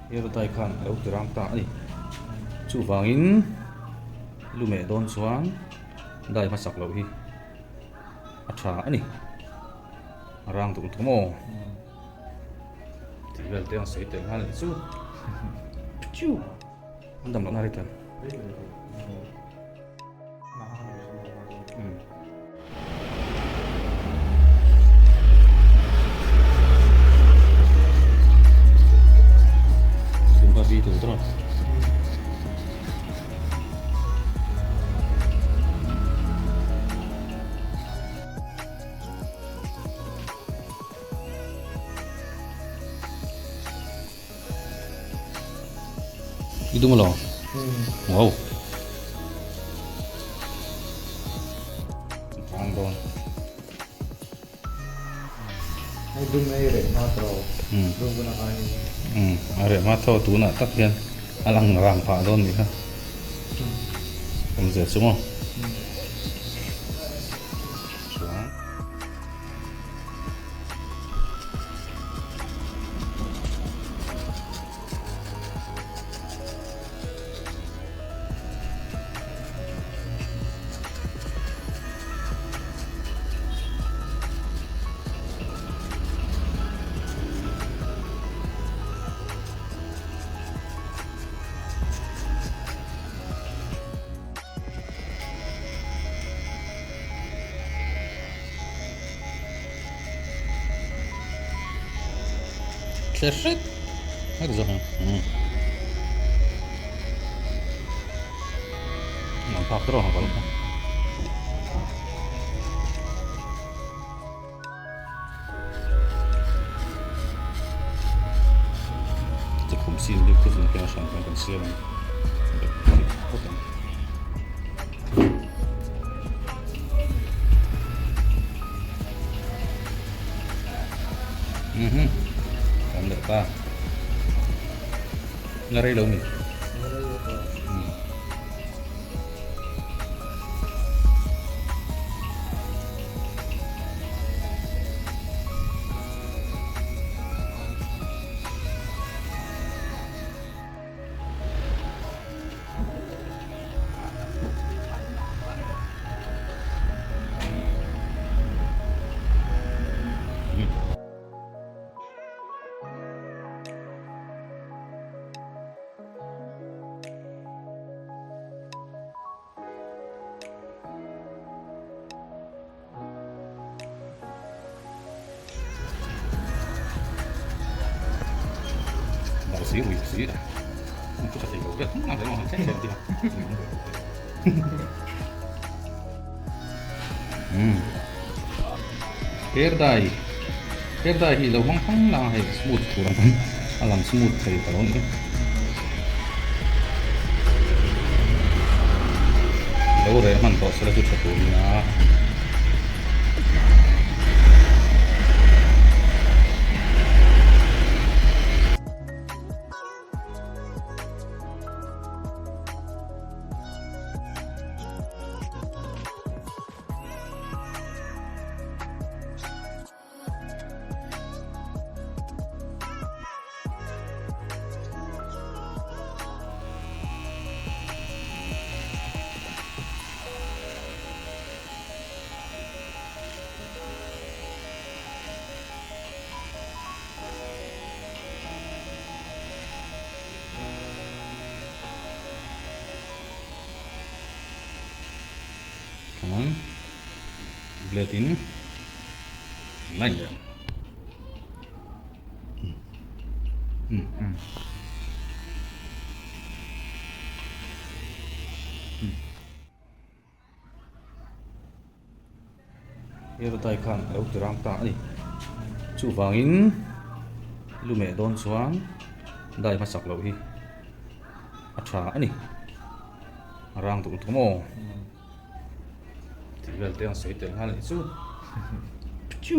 Hero tai khan lo tiram ta ani chu wangin lume don chuan dai masak lo hi a tha ani rang tung thumo tivel te ang sei tel hal chu chu andam lo na ritan babi tu terus itu malah wow Rangdon Ay, doon na yun, matro. Doon ko na kain. are matho tu na tak hian alang rang pha don ni ha om je chumo chuan Kerset? Hadi zaman. Nampak terus kalau cukup sih dia tu nak kena sampai ke sini. Cảm được ta ngarai đâu mình sih sih itu kasih gue ada mau cek dia Perdai hi lo hang la hai smooth kurang alam smooth kai kalau ni lo re man to sera tu satu na Kanan blade ini lain ya Hero tai khan lo tiram ta ani chu wangin lume don chuan dai masak lo hi a tha ani rang tung thumo tivel te ang sei tel hal chu chu